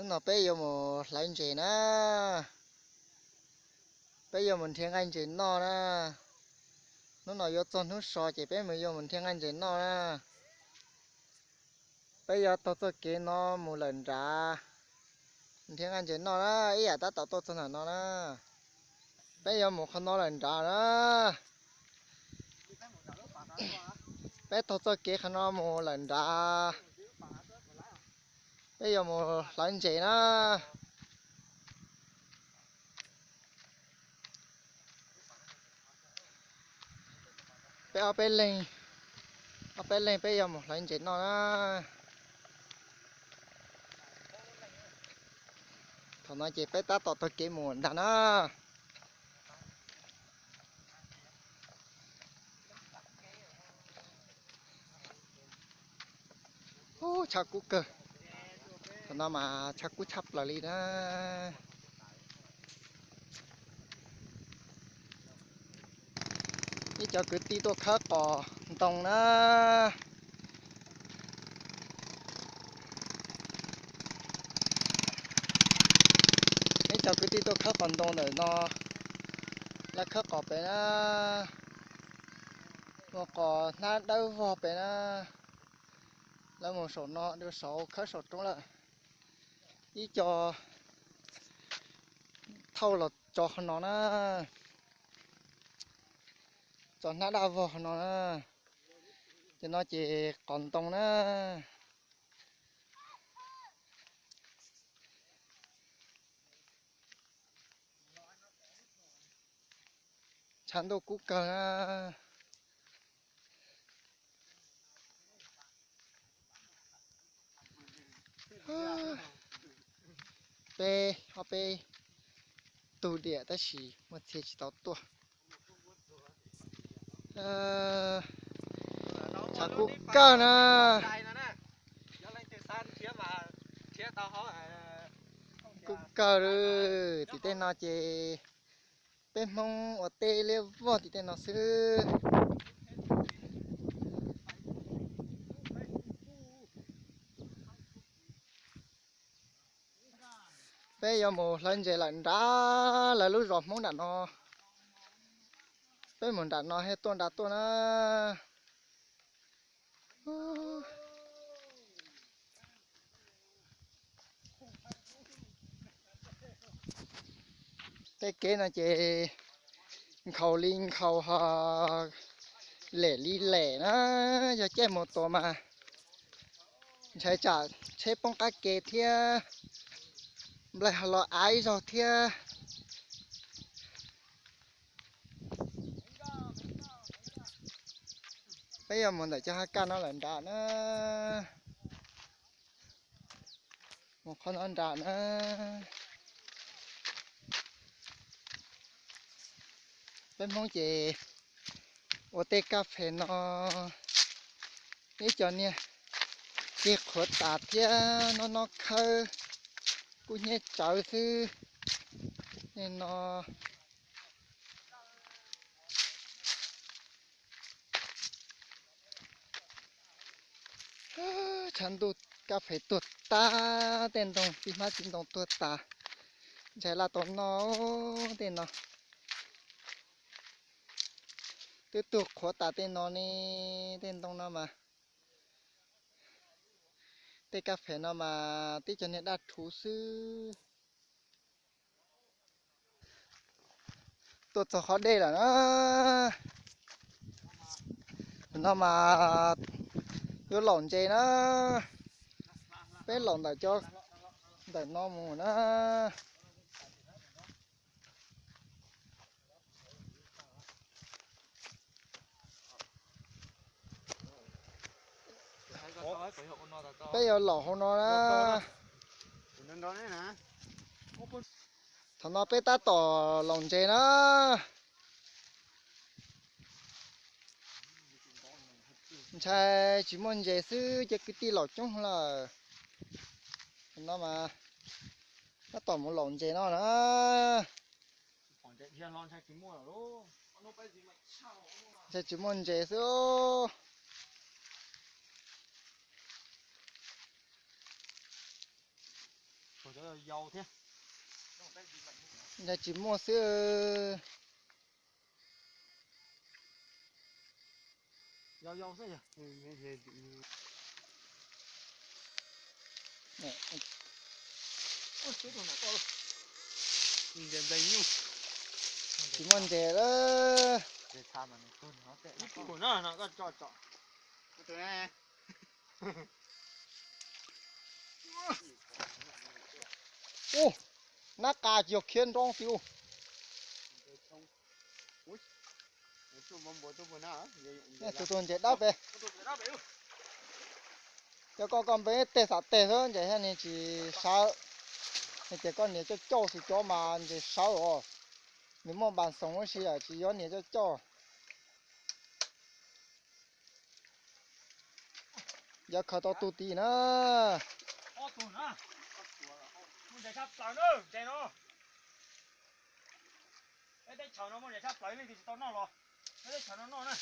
nó bây giờ một lại gì nữa bây giờ mình thiên anh gì nó nè nó nói vô trong nó sò chỉ bây giờ mình thiên anh gì nó nè bây giờ tôi kia nó một lần ra mình thiên anh gì nó đó ý là ta tôi cho nó nè bây giờ một con nó lần ra đó bây tôi kia nó một lần ra bây giờ một lần gì nữa bây giờ bên lên bây giờ một lần gì nó thằng nói chị bé ta tôi kia một lần đó ô chắc cú cơ nó mà chắc cú chắp là đi đó đi cho cứ tí tôi khác cò tông đó đi cho cứ tí tôi khác còn tông nữa nó là khác cò bé đó nó cò nó đâu vào bé đó là một số nó đưa số khác số trong lại đi cho thâu là cho nó cho nó đau vào nó thì nó chỉ còn tông nó chán đồ cú cờ bê họ bê tù địa ta chỉ một thiết chỉ tao tua chả cú cờ nè cú cờ rồi thì tên nó chỉ bên mông ở tê liêu vợ thì tên nó sư bây giờ một lần về lần đó là lúc rồi muốn đặt nó bây muốn đặt nó hay tuần đặt tuần á cái kế là chị khẩu linh khẩu hà lẻ li lẻ nó giờ chết một tổ mà chạy trả chế bông cá kế thia lại hà lo ái rồi thia bây giờ mình để cho hai can nó lần đạn nữa một con ăn đạn nữa bên mong chị ô tê cà phê nó cái cho nha cái khuất tạt thia nó khơi cũng như trời thứ nên nó chẳng đủ cà phê tuột ta tên đồng vì mà chính đồng tuột ta chạy là tốn nó tên nó tiếp tục khó ta tên nó nè tên đồng nó mà tên cà phê nó mà tí cho nên đã thú sư tuột cho khó đây là nó mà vô lỏng chơi nó bé lỏng để cho để nó mù nó bây giờ lỏng không nó thằng nó bé ta tỏ lỏng chơi nó chạy chỉ muốn chơi sư chơi cái tí lỏng chung là nó mà nó tỏ một lỏng chơi nó nữa chạy chỉ muốn chơi sư cho giàu thế. Nhà chỉ mua sữa Giàu thế nhỉ? này, Ôi chết rồi, to rồi. Đèn đầy nhung. chỉ muốn để đó. Để tham mà con nó tệ. Của nó có trò. Cái này. Ô, nó cá chiều khiên trong phiêu. Nè, tụi tôi chạy đáp về. Cho con bé tê sạt tê thôi, chạy hay này chỉ sao. Này chỉ con này cho châu thì cho mà chỉ sao rồi. Mình mong bạn sống cái gì à, chỉ có này cho châu. Giờ khởi tao tụt tí nữa. Ô tụt nữa. Muốn chạy sắp lại nữa, chạy nó. Đây chờ nó muốn chạy sắp lại thì tao nó rồi. Đây chờ nó nè.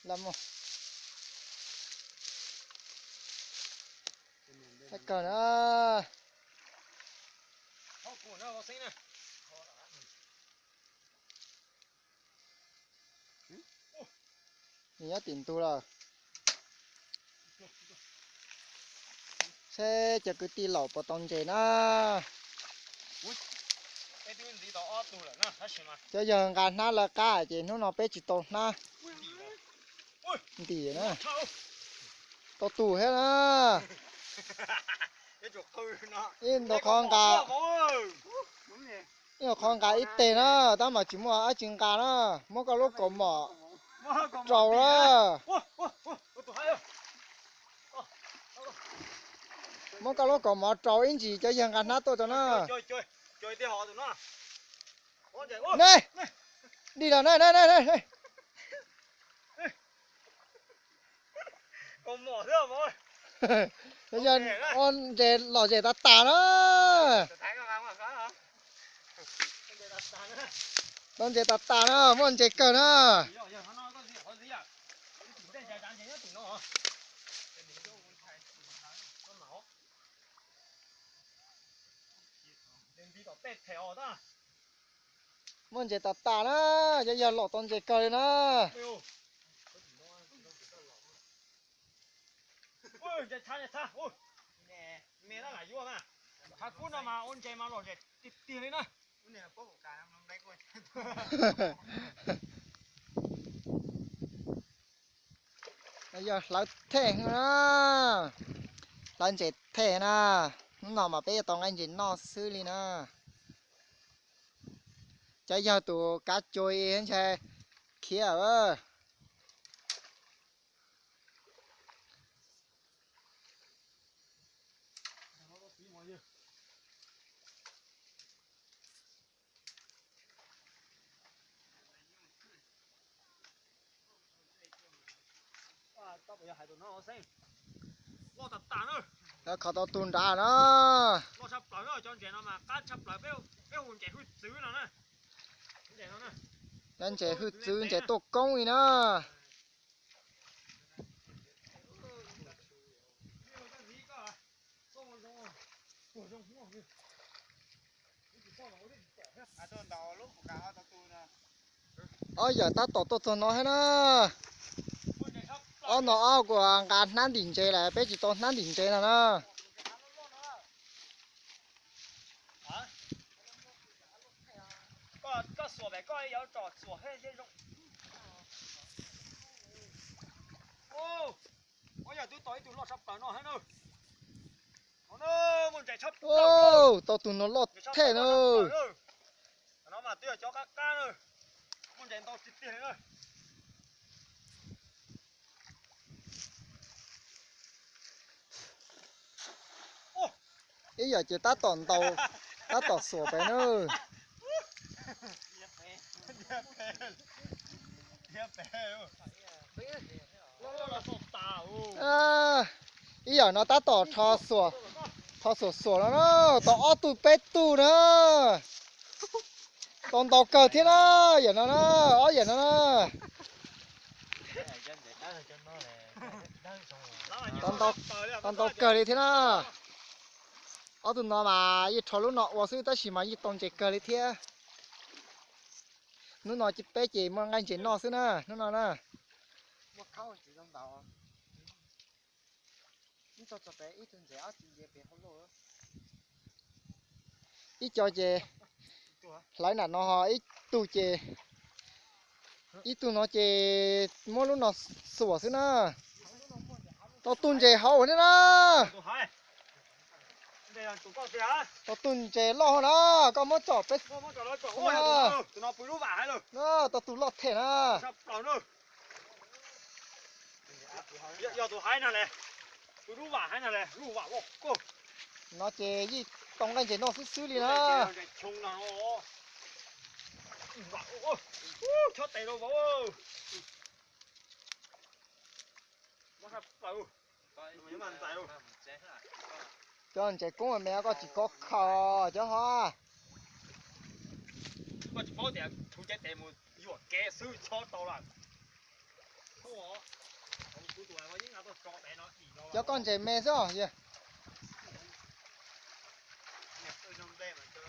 Làm một. Cái cờ nữa. Ô của nó có xí nè. Nhớ tìm tôi rồi. Xe cho cứ tí lẩu bỏ tông chạy nó. Cái tuyến gì đó ô tụt rồi nè, thấy mà. Cho giờ gạt nó là cá chị nó bé chỉ tông nó. Tỉ nữa. Tao tủ hết á. Cái chuột tư nó. In đồ con cá. In đồ con cá ít tiền á, tao mà chỉ mua ở chừng cá nó, mua cái lúc cổ mỏ. Trầu đó. Mua cái lúc cổ mỏ trầu in gì cho giờ gạt nó tôi cho nó. Chơi tí họ tụi nó. Này. Đi nào này. Con mỏ thế không ơi? Bây giờ con dê lò dê ta tà nó. Con dê ta tà nó, muốn dê cờ nó. Muốn dê ta tà nó, giờ lò con dê cờ nó. Ôi, chạy xa. Ôi. Nè, mẹ nó lại vô mà. Thằng cún nào mà ôn chạy mà lò chạy tiền lên đó. Này là có một cả năm đấy coi. Bây giờ lấy thẻ nó. Lấy dê thẻ nó. Nó mà bây giờ anh chỉ nó xử lý nó. Chạy giờ tụi cá trôi hết chứ. Kia ơ. Tao bây giờ hai tụi nó xem. Lo tập tàn ơi. Nó khó tao tuôn ra nó. Lo sắp lại rồi cho anh nó mà cá sắp lại béo hồn chạy hút dữ nào nè. Chạy nó nè. Nên trẻ hư chứ trẻ tổ công gì nữa. Ôi giờ ta tổ cho nó hết nó. Ôi nó ao của gạt nán đỉnh chế lại bé chỉ tổ nán đỉnh chế là nó. Có sủa bé có yếu trò sủa hết dễ dụng. Ô, ôi giờ tôi lo sắp tới nó hết rồi. Nó muốn chạy sắp. Ô, tao tụi nó lọt thế nữa. Nó mà tiêu cho các cá nữa. Muốn chạy tao xịt tiền nữa. Ý giờ chỉ ta tòn tàu, ta tỏ sủa bé nữa. À, ý giờ nó ta tỏ thò sủa nó tỏ ó tụi bé tụ nữa. Tòn tàu cờ thế nó, giờ nó ó giờ nó. Tòn tàu cờ đi thế nó. ở tụi nó mà ít thọ lúc nọ vào sư ta chỉ mà ít tông chạy cờ đi thế nó nói chỉ bé chỉ mà ngay chỉ nó xứ nè nó nói nè một khâu chỉ trong đầu nhưng cho bé ít hơn dễ thì dễ bé không lỗ ít cho chị lấy nè nó họ ít tu chị ít tu nó chị mỗi lúc nó sủa xứ nè tao tuôn chị hậu nữa nè tụi hai đây là tụi con gì hả tao tuôn chị lo nè con mất chọc bé nó cho nó cho ôi tụi nó bự lú vả rồi nè tao tu lọt thế nè sắp vào nữa giờ tụi hai nè này bự lú vả hai nè này lú vả vô cô nó chị gì tông cái chị nó xứ xứ đi nè chung nào vả ô cho tay đâu vô nó sắp vào mình ăn tay luôn cho anh chị cũng mà mẹ có chỉ có khờ chứ ha mà chỉ có tiền thu chế tiền một vừa kẻ sư cho tao là không có ông chú tụi nó những nào tôi cho tiền nó gì đâu cho con chị mẹ sao gì tôi nông đây mà cho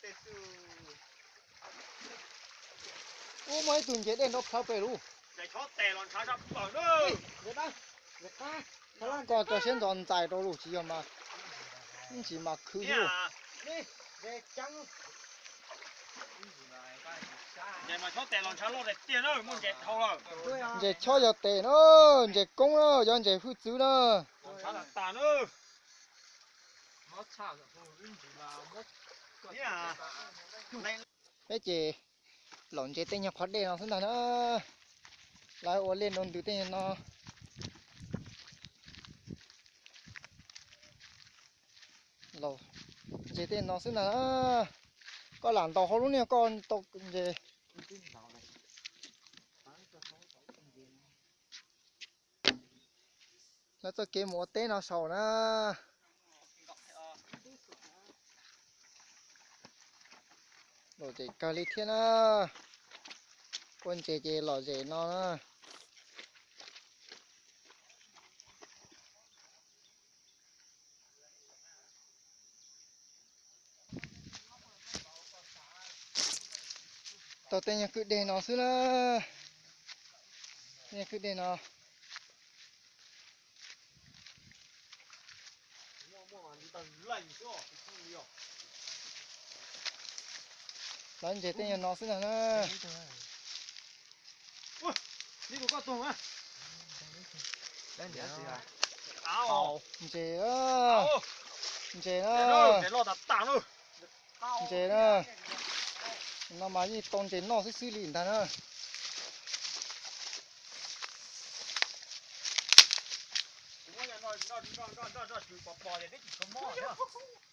tiền sư ô mấy tuần chị đến nó phao về luôn để cho tiền nó trả sắp vào nữa được đó nó đang còn cho先còn chạy đâu luôn chỉ mà chỉ mà cứ luôn về trắng để mà cho tiền nó trả lót để tiền nữa muốn chết thôi rồi chị cho giờ tiền nữa chị công nữa cho chị phụ chữ nữa trả là tàn nữa mất sao rồi không chỉ là mất này đấy chị lộn chị tên nhà phát đèn nó thế nào nữa lại ô lên đồn từ tên nó lộn chị tên nó thế nào nữa có làm tàu không luôn nha con tàu gì nó cho kiếm một tên nó sầu nữa rồi chị cà li thiên á con chị lò chị nó nữa tao tên nhà cứ để nó xứ nữa nhà cứ để nó lấy chị tên nhà nó xứ nữa đi của con tùng á đấy nhỉ áo chị ơi chị để ơi để lo đặt tàn nữa chị ơi nó mà gì tôn chị nó sẽ xử lý ta nữa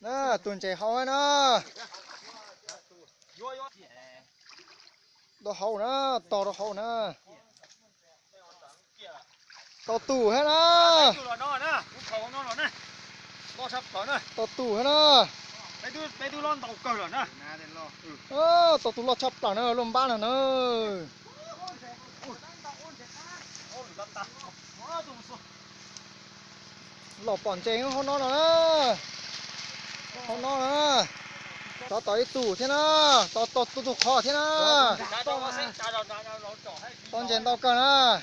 nè tuần chị hậu ấy nữa đồ hậu nữa to đồ hậu nữa to tủ hết nữa to tủ hết nữa to tủ lo chập là nữa luôn ba là nữa lọ bọn chị không nó nữa không nó nữa to tới tủ thế nữa to tủ khó thế nữa con chén to cỡ nữa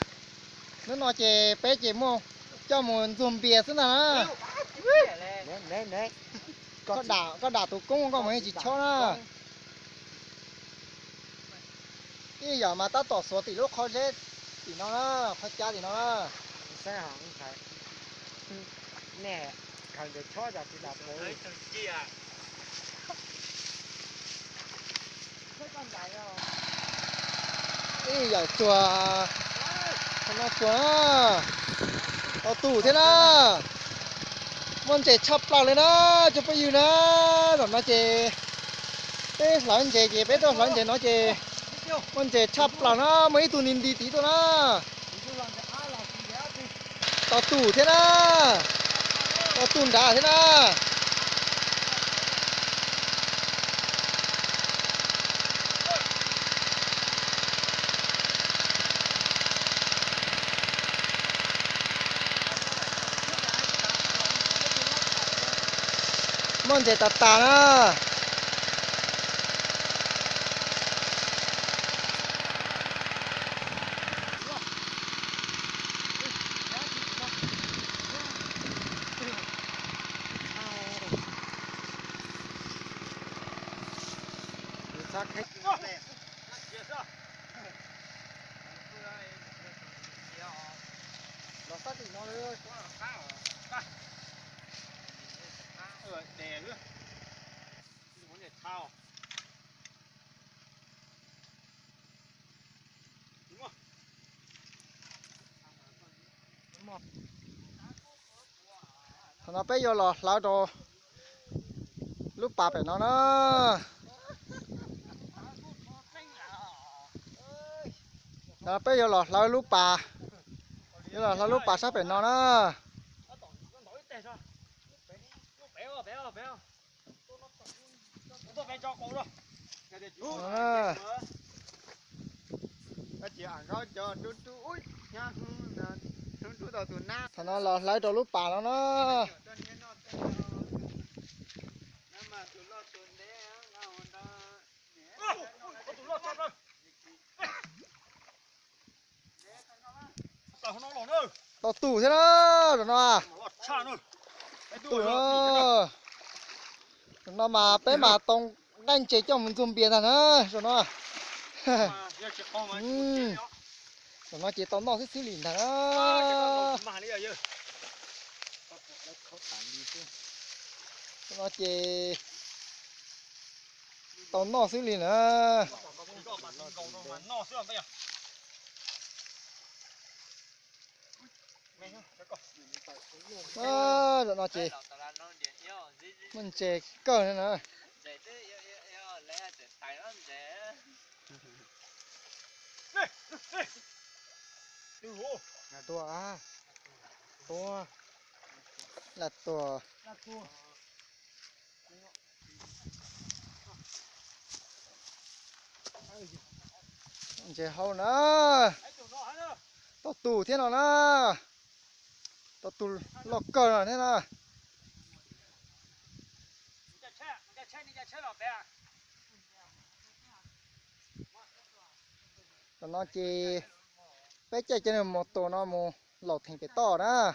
nếu nó chị bé chị mua cho một dùm bìa thế nào nè có đả tủ công có mấy chỉ cho nữa cái giờ mà ta tỏ số tỷ lúc khó chết thì nó khó cha thì nó sao không phải nè càng để cho ra thì là bố cái giờ chùa nó chùa nó tủ thế nào môn trẻ chập lại lên đó chụp bây giờ đó rồi nó trẻ thế lớn trẻ chị biết đâu lớn trẻ nó trẻ môn trẻ chập lại nó mấy tụ nín đi tí thôi nó tao tủ thế nào tao tủ đá thế nào món chế tạt tà nữa xác hết nó xác thì nó ơi đè nữa muốn để thao đúng không thằng nó bé vô lò lao đồ lúc bà phải nó nó bé vô lò lao lúc bà vô lò lao lúc bà sắp phải nó tôi phải cho cậu rồi chị ăn có cho chú ui nha chú tao tụi na thằng nó lò lao đồ lúc bà nó tao tủ thế đó rồi nó tủ nó mà bé mà tông đánh chế cho mình dùng biển thằng nó rồi nó rồi nó chỉ tao nó xíu lìn thằng nó nó chỉ tao nó xíu lìn nữa rồi nó chỉ mình chế cờ nữa là tua là tua mình chế hậu nữa tao tủ thế nào nữa tao tủ lọc cờ rồi thế nào rồi nó chỉ bé chạy trên một tổ nó một lọt thành cái to đó